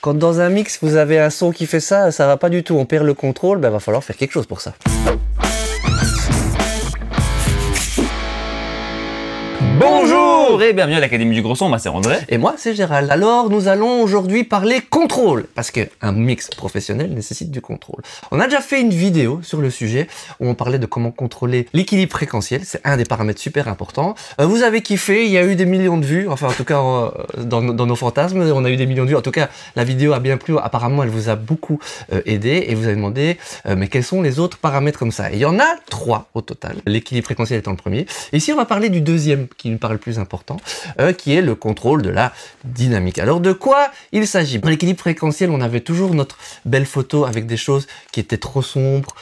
Quand dans un mix, vous avez un son qui fait ça, ça va pas du tout. On perd le contrôle, ben va falloir faire quelque chose pour ça. Bonjour et bienvenue à l'Académie du Gros Son, moi c'est André. Et moi c'est Gérald. Alors nous allons aujourd'hui parler contrôle, parce qu'un mix professionnel nécessite du contrôle. On a déjà fait une vidéo sur le sujet où on parlait de comment contrôler l'équilibre fréquentiel, c'est un des paramètres super importants. Vous avez kiffé, il y a eu des millions de vues, enfin en tout cas dans nos fantasmes, on a eu des millions de vues. En tout cas la vidéo a bien plu, apparemment elle vous a beaucoup aidé et vous avez demandé mais quels sont les autres paramètres comme ça. Et il y en a 3 au total, l'équilibre fréquentiel étant le premier. Et ici on va parler du deuxième qui nous paraît le plus important, qui est le contrôle de la dynamique. Alors de quoi il s'agit? Dans l'équilibre fréquentiel, on avait toujours notre belle photo avec des choses qui étaient trop sombres,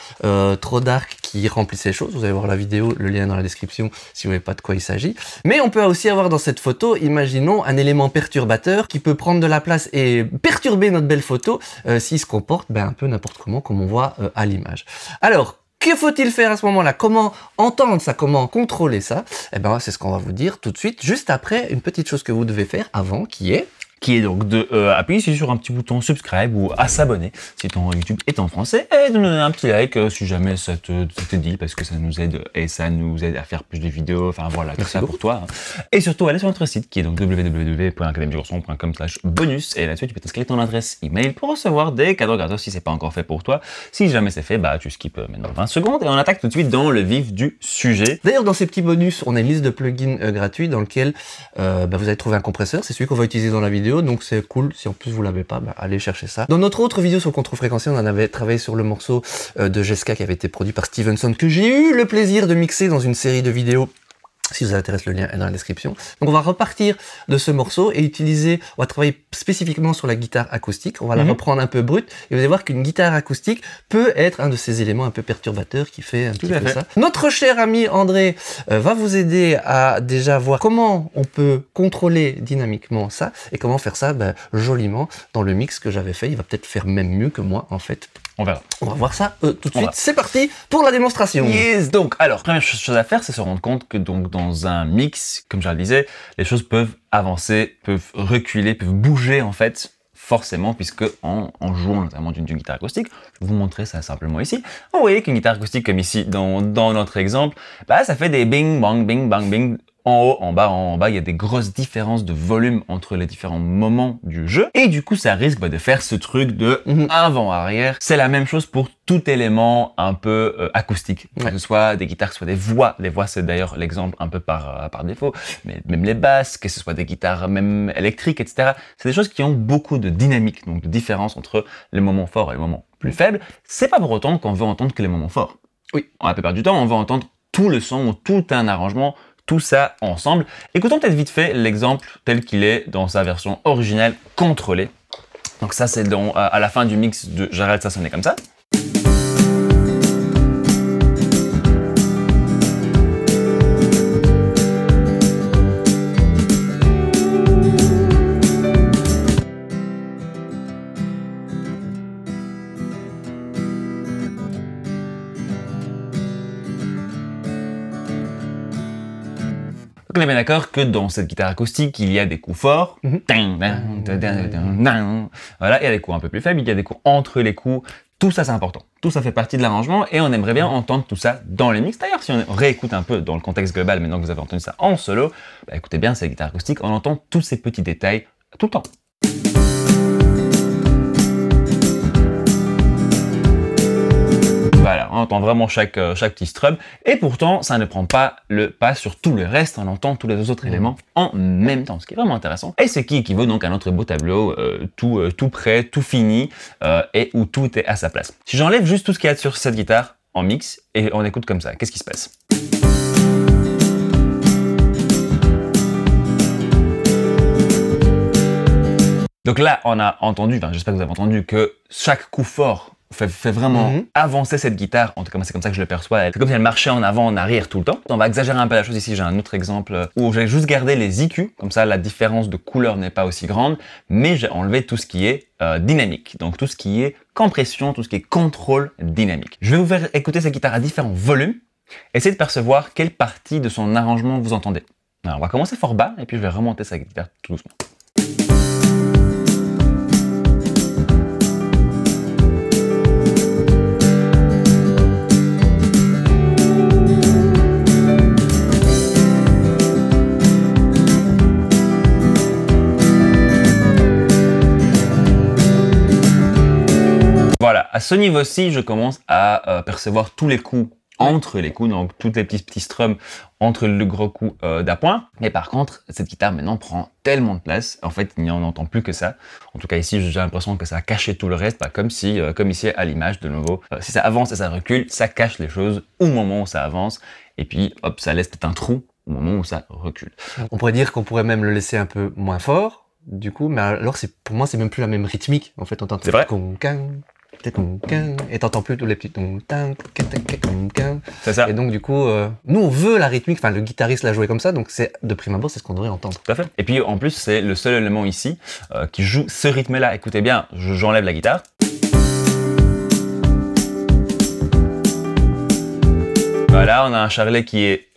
trop dark, qui remplissaient les choses. Vous allez voir la vidéo, le lien dans la description si vous ne savez pas de quoi il s'agit. Mais on peut aussi avoir dans cette photo, imaginons, un élément perturbateur qui peut prendre de la place et perturber notre belle photo s'il se comporte un peu n'importe comment, comme on voit à l'image. Alors, que faut-il faire à ce moment-là? Comment entendre ça? Comment contrôler ça? Eh ben, c'est ce qu'on va vous dire tout de suite, juste après une petite chose que vous devez faire avant, qui est Donc de appuyer ici sur un petit bouton subscribe ou à s'abonner si ton YouTube est en français et de nous donner un petit like si jamais ça te dit, parce que ça nous aide et ça nous aide à faire plus de vidéos, enfin voilà, tout ça pour toi. Et surtout allez sur notre site qui est donc www.academiedugrosson.com/bonus et là-dessus tu peux t'inscrire ton adresse email pour recevoir des cadeaux gratos si c'est pas encore fait pour toi. Si jamais c'est fait, bah tu skippes maintenant 20 secondes et on attaque tout de suite dans le vif du sujet. D'ailleurs dans ces petits bonus, on a une liste de plugins gratuits dans lequel vous allez trouver un compresseur, c'est celui qu'on va utiliser dans la vidéo. Donc c'est cool, si en plus vous l'avez pas, allez chercher ça. Dans notre autre vidéo sur le contrôle fréquentiel, on en avait travaillé sur le morceau de Jeska qui avait été produit par Stevenson, que j'ai eu le plaisir de mixer dans une série de vidéos. Si vous intéresse, le lien est dans la description. Donc on va repartir de ce morceau et utiliser, on va travailler spécifiquement sur la guitare acoustique, on va la reprendre un peu brute, et vous allez voir qu'une guitare acoustique peut être un de ces éléments un peu perturbateurs qui fait un petit peu ça. Notre cher ami André va vous aider à déjà voir comment on peut contrôler dynamiquement ça, et comment faire ça joliment dans le mix que j'avais fait. Il va peut-être faire même mieux que moi en fait. On verra. On va voir ça tout de suite. C'est parti pour la démonstration. Yes. Donc, alors, première chose à faire, c'est se rendre compte que donc dans un mix, comme je le disais, les choses peuvent avancer, peuvent reculer, peuvent bouger en fait, forcément, puisque en jouant notamment d'une guitare acoustique, je vais vous montrer ça simplement ici. Vous voyez qu'une guitare acoustique comme ici, dans notre exemple, ça fait des bing, bang, bing, bang, bing. En haut, en bas, il y a des grosses différences de volume entre les différents moments du jeu. Et du coup, ça risque de faire ce truc de avant-arrière. C'est la même chose pour tout élément un peu acoustique. Que ce soit des guitares, que ce soit des voix. Les voix, c'est d'ailleurs l'exemple un peu par défaut. Mais même les basses, que ce soit des guitares même électriques, etc. C'est des choses qui ont beaucoup de dynamique, donc de différence entre les moments forts et les moments plus faibles. C'est pas pour autant qu'on veut entendre que les moments forts. Oui. La plupart du temps, on veut entendre tout le son ou tout un arrangement, tout ça ensemble. Écoutons peut-être vite fait l'exemple tel qu'il est dans sa version originale contrôlée. Donc ça c'est à la fin du mix de Gérald, ça sonnait comme ça. On est bien d'accord que dans cette guitare acoustique, il y a des coups forts. Voilà, il y a des coups un peu plus faibles, il y a des coups entre les coups. Tout ça, c'est important. Tout ça fait partie de l'arrangement et on aimerait bien entendre tout ça dans les mix. D'ailleurs, si on réécoute un peu dans le contexte global, maintenant que vous avez entendu ça en solo, écoutez bien, cette guitare acoustique, on entend tous ces petits détails tout le temps. Voilà, on entend vraiment chaque petit strum, et pourtant ça ne prend pas le pas sur tout le reste, on entend tous les autres éléments en même temps, ce qui est vraiment intéressant, et ce qui équivaut donc à notre beau tableau tout prêt, tout fini, et où tout est à sa place. Si j'enlève juste tout ce qu'il y a sur cette guitare en mix, et on écoute comme ça, qu'est-ce qui se passe? Donc là, on a entendu, j'espère que vous avez entendu, que chaque coup fort fait vraiment avancer cette guitare. En tout cas, c'est comme ça que je le perçois. C'est comme si elle marchait en avant, en arrière tout le temps. On va exagérer un peu la chose ici. J'ai un autre exemple où j'ai juste gardé les EQ. Comme ça, la différence de couleur n'est pas aussi grande. Mais j'ai enlevé tout ce qui est dynamique. Donc tout ce qui est compression, tout ce qui est contrôle dynamique. Je vais vous faire écouter cette guitare à différents volumes. Essayez de percevoir quelle partie de son arrangement vous entendez. Alors, on va commencer fort bas et puis je vais remonter sa guitare tout doucement. à ce niveau-ci, je commence à percevoir tous les coups entre les coups, donc tous les petits strums entre le gros coup d'appoint. Mais par contre, cette guitare maintenant prend tellement de place, en fait, il n'y en entend plus que ça. En tout cas ici, j'ai l'impression que ça a caché tout le reste, comme si, comme ici à l'image de nouveau, si ça avance et ça recule, ça cache les choses au moment où ça avance, et puis hop, ça laisse peut-être un trou au moment où ça recule. On pourrait dire qu'on pourrait même le laisser un peu moins fort, du coup, mais alors pour moi, c'est même plus la même rythmique, en fait, on t'entend. C'est vrai. Et t'entends plus tous les petits C'est ça. Et donc du coup, nous on veut la rythmique, enfin le guitariste l'a joué comme ça, donc c'est de prime abord c'est ce qu'on devrait entendre. Tout à fait. Et puis en plus c'est le seul élément ici qui joue ce rythme-là. Écoutez bien, j'enlève la guitare. Voilà, on a un charlet qui est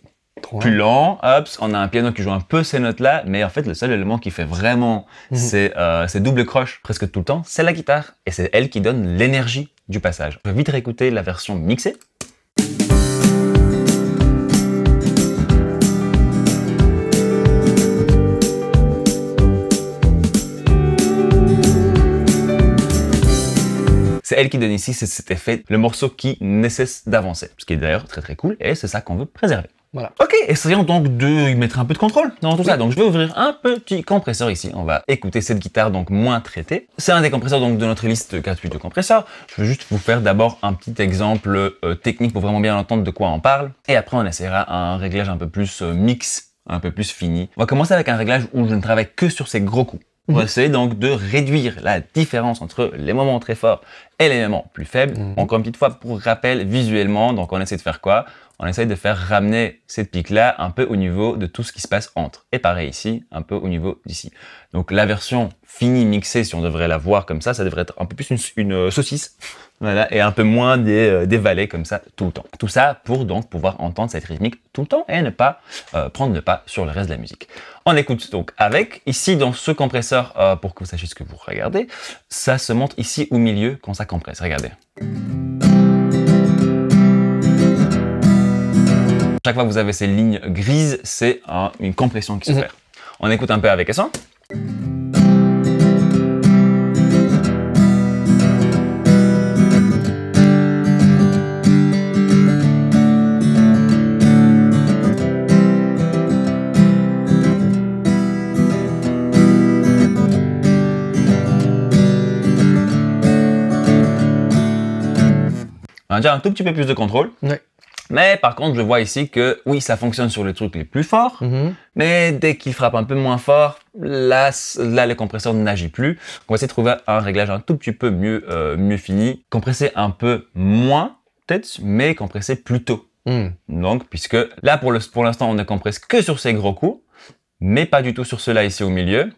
plus lent, hop, on a un piano qui joue un peu ces notes-là, mais en fait, le seul élément qui fait vraiment ces doubles croches presque tout le temps, c'est la guitare. Et c'est elle qui donne l'énergie du passage. Je vais vite réécouter la version mixée. C'est elle qui donne ici cet effet, le morceau qui ne cesse d'avancer. Ce qui est d'ailleurs très très cool, et c'est ça qu'on veut préserver. Voilà. Ok, essayons donc de mettre un peu de contrôle dans tout ça. Donc je vais ouvrir un petit compresseur ici. On va écouter cette guitare donc moins traitée. C'est un des compresseurs donc de notre liste gratuite de compresseurs. Je vais juste vous faire d'abord un petit exemple technique pour vraiment bien entendre de quoi on parle. Et après on essaiera un réglage un peu plus mix, un peu plus fini. On va commencer avec un réglage où je ne travaille que sur ces gros coups. On va essayer donc de réduire la différence entre les moments très forts et les moments plus faibles. Encore une petite fois pour rappel visuellement, donc on essaie de faire quoi? On essaye de faire ramener cette pique-là un peu au niveau de tout ce qui se passe entre. Et pareil ici, un peu au niveau d'ici. Donc la version finie mixée, si on devrait la voir comme ça devrait être un peu plus une saucisse. Voilà, et un peu moins des vallées comme ça tout le temps. Tout ça pour donc pouvoir entendre cette rythmique tout le temps et ne pas prendre le pas sur le reste de la musique. On écoute donc avec, ici dans ce compresseur, pour que vous sachiez ce que vous regardez, ça se monte ici au milieu quand ça compresse. Regardez. Chaque fois que vous avez ces lignes grises, c'est une compression qui se fait. On écoute un peu avec ça. On a déjà un tout petit peu plus de contrôle. Ouais. Mais par contre, je vois ici que oui, ça fonctionne sur les trucs les plus forts, mais dès qu'il frappe un peu moins fort, là le compresseur n'agit plus. On va essayer de trouver un réglage un tout petit peu mieux fini. Compresser un peu moins, peut-être, mais compresser plus tôt. Donc, puisque là, pour l'instant, on ne compresse que sur ces gros coups, mais pas du tout sur ceux-là ici au milieu.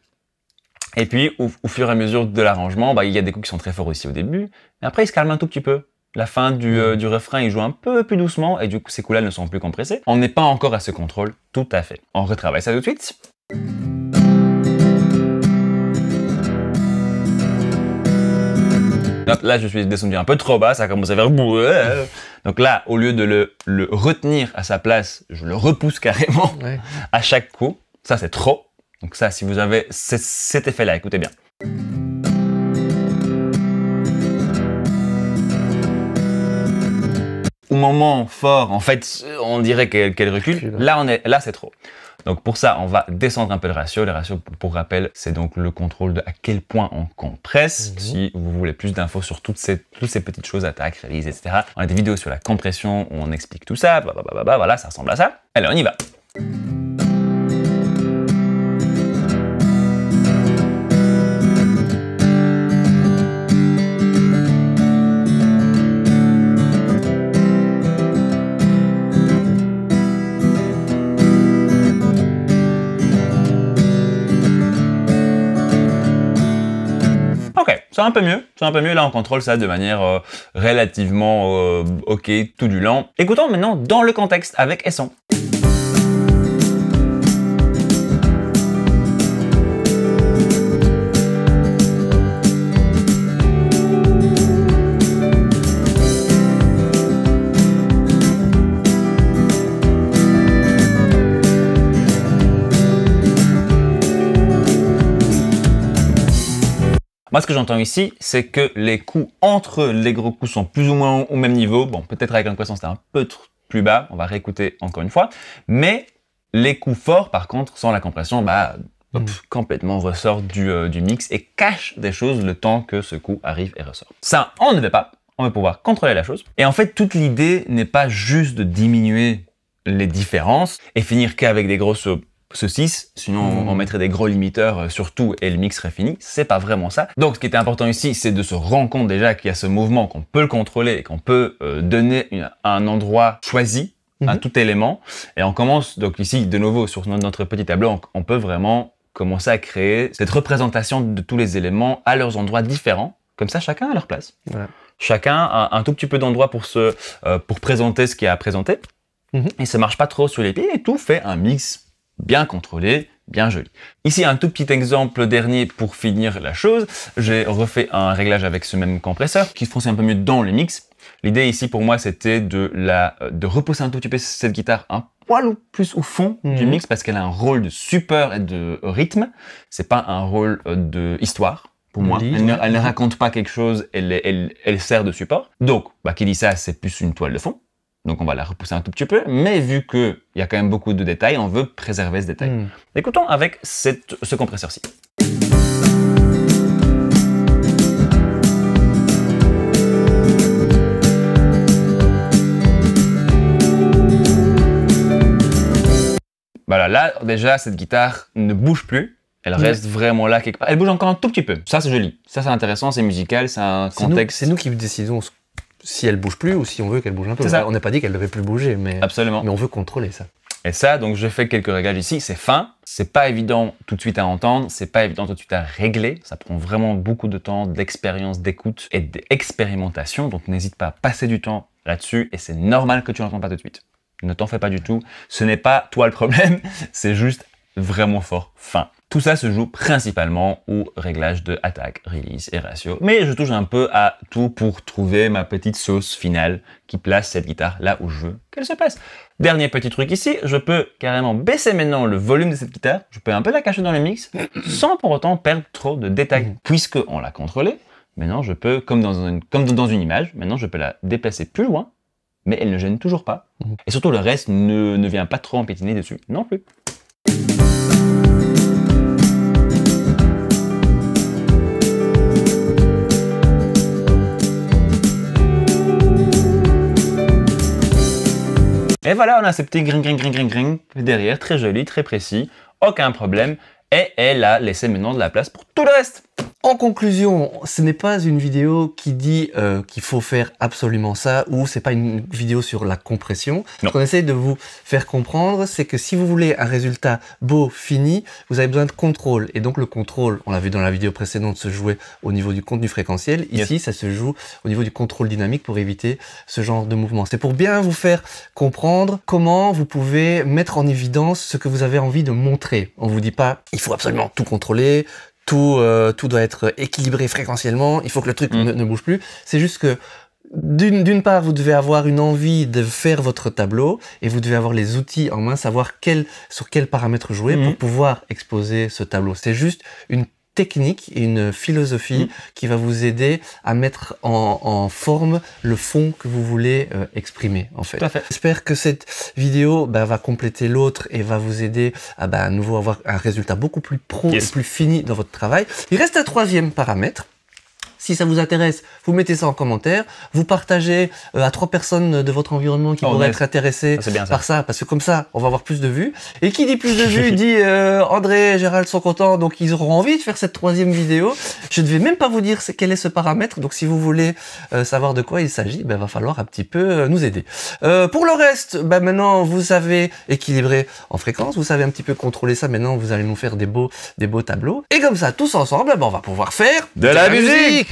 Et puis, au fur et à mesure de l'arrangement, il y a des coups qui sont très forts ici au début, mais après, ils se calment un tout petit peu. La fin du refrain, il joue un peu plus doucement et du coup, ces coups-là ne sont plus compressés. On n'est pas encore à ce contrôle, tout à fait. On retravaille ça tout de suite. Hop, là, je suis descendu un peu trop bas, ça commence à faire... Donc là, au lieu de le retenir à sa place, je le repousse carrément à chaque coup. Ça, c'est trop. Donc ça, si vous avez cet effet-là, écoutez bien. Au moment fort, en fait, on dirait qu'elle recule. Là, c'est trop. Donc pour ça, on va descendre un peu le ratio. Le ratio, pour rappel, c'est donc le contrôle de à quel point on compresse. Si vous voulez plus d'infos sur toutes ces petites choses, attaque, release, etc. On a des vidéos sur la compression où on explique tout ça. Voilà, ça ressemble à ça. Allez, on y va. C'est un peu mieux, là on contrôle ça de manière relativement ok tout du long. Écoutons maintenant dans le contexte avec Esson. Moi, ce que j'entends ici, c'est que les coups entre les gros coups sont plus ou moins au même niveau. Bon, peut-être avec l'impression c'était un peu plus bas. On va réécouter encore une fois. Mais les coups forts, par contre, sans la compression, complètement ressortent du mix et cachent des choses le temps que ce coup arrive et ressort. Ça, on ne veut pas. On veut pouvoir contrôler la chose. Et en fait, toute l'idée n'est pas juste de diminuer les différences et finir qu'avec des grosses saucisses, sinon on mettrait des gros limiteurs sur tout et le mix serait fini. C'est pas vraiment ça. Donc ce qui était important ici, c'est de se rendre compte déjà qu'il y a ce mouvement, qu'on peut le contrôler et qu'on peut donner un endroit choisi à tout élément. Et on commence donc ici de nouveau sur notre petit tableau, on peut vraiment commencer à créer cette représentation de tous les éléments à leurs endroits différents. Comme ça, chacun à leur place. Voilà. Chacun a un tout petit peu d'endroit pour présenter ce qu'il y a à présenter. Et ça marche pas trop sur les pieds et tout fait un mix bien contrôlé, bien joli. Ici, un tout petit exemple dernier pour finir la chose. J'ai refait un réglage avec ce même compresseur qui fonctionne un peu mieux dans le mix. L'idée ici pour moi, c'était de repousser un tout petit peu cette guitare un poil ou plus au fond du mix parce qu'elle a un rôle de support et de rythme. C'est pas un rôle de histoire. Pour moi, elle ne raconte pas quelque chose, elle sert de support. Donc, qui dit ça, c'est plus une toile de fond. Donc on va la repousser un tout petit peu, mais vu qu'il y a quand même beaucoup de détails, on veut préserver ce détail. Écoutons avec ce compresseur-ci. Voilà, là déjà cette guitare ne bouge plus, elle reste vraiment là quelque part. Elle bouge encore un tout petit peu, ça c'est joli, ça c'est intéressant, c'est musical, c'est un contexte. C'est nous qui décidons si elle bouge plus ou si on veut qu'elle bouge un peu. On n'a pas dit qu'elle devait plus bouger, mais on veut contrôler ça. Et ça, donc je fais quelques réglages ici, c'est fin, c'est pas évident tout de suite à entendre, c'est pas évident tout de suite à régler, ça prend vraiment beaucoup de temps, d'expérience, d'écoute et d'expérimentation, donc n'hésite pas à passer du temps là-dessus et c'est normal que tu n'entends pas tout de suite. Ne t'en fais pas du tout, ce n'est pas toi le problème, c'est juste vraiment fort, fin. Tout ça se joue principalement au réglage de attaque, release et ratio. Mais je touche un peu à tout pour trouver ma petite sauce finale qui place cette guitare là où je veux qu'elle se place. Dernier petit truc ici, je peux carrément baisser maintenant le volume de cette guitare. Je peux un peu la cacher dans le mix sans pour autant perdre trop de détails. Puisqu'on l'a contrôlée, maintenant je peux, comme dans une image, maintenant je peux la déplacer plus loin, mais elle ne gêne toujours pas. Et surtout le reste ne vient pas trop empétiner dessus non plus. Et voilà, on a ce petit gring derrière, très joli, très précis, aucun problème. Et elle a laissé maintenant de la place pour tout le reste. En conclusion, ce n'est pas une vidéo qui dit qu'il faut faire absolument ça ou c'est pas une vidéo sur la compression. Ce qu'on essaie de vous faire comprendre, c'est que si vous voulez un résultat beau, fini, vous avez besoin de contrôle. Et donc le contrôle, on l'a vu dans la vidéo précédente, se jouait au niveau du contenu fréquentiel. Ici, ça se joue au niveau du contrôle dynamique pour éviter ce genre de mouvement. C'est pour bien vous faire comprendre comment vous pouvez mettre en évidence ce que vous avez envie de montrer. On vous dit pas, il faut absolument tout contrôler, tout doit être équilibré fréquentiellement, il faut que le truc ne bouge plus. C'est juste que d'une part, vous devez avoir une envie de faire votre tableau et vous devez avoir les outils en main, savoir sur quels paramètres jouer pour pouvoir exposer ce tableau. C'est juste une technique et une philosophie qui va vous aider à mettre en forme le fond que vous voulez exprimer en fait. J'espère que cette vidéo va compléter l'autre et va vous aider à nouveau avoir un résultat beaucoup plus pro et plus fini dans votre travail. Il reste un troisième paramètre. Si ça vous intéresse, vous mettez ça en commentaire, vous partagez à 3 personnes de votre environnement qui pourraient être intéressées par ça, parce que comme ça, on va avoir plus de vues. Et qui dit plus de vues, dit André et Gérald sont contents, donc ils auront envie de faire cette troisième vidéo. Je ne vais même pas vous dire quel est ce paramètre, donc si vous voulez savoir de quoi il s'agit, va falloir un petit peu nous aider. Pour le reste, maintenant vous savez équilibrer en fréquence, vous savez un petit peu contrôler ça, maintenant vous allez nous faire des beaux tableaux. Et comme ça, tous ensemble, on va pouvoir faire de la musique.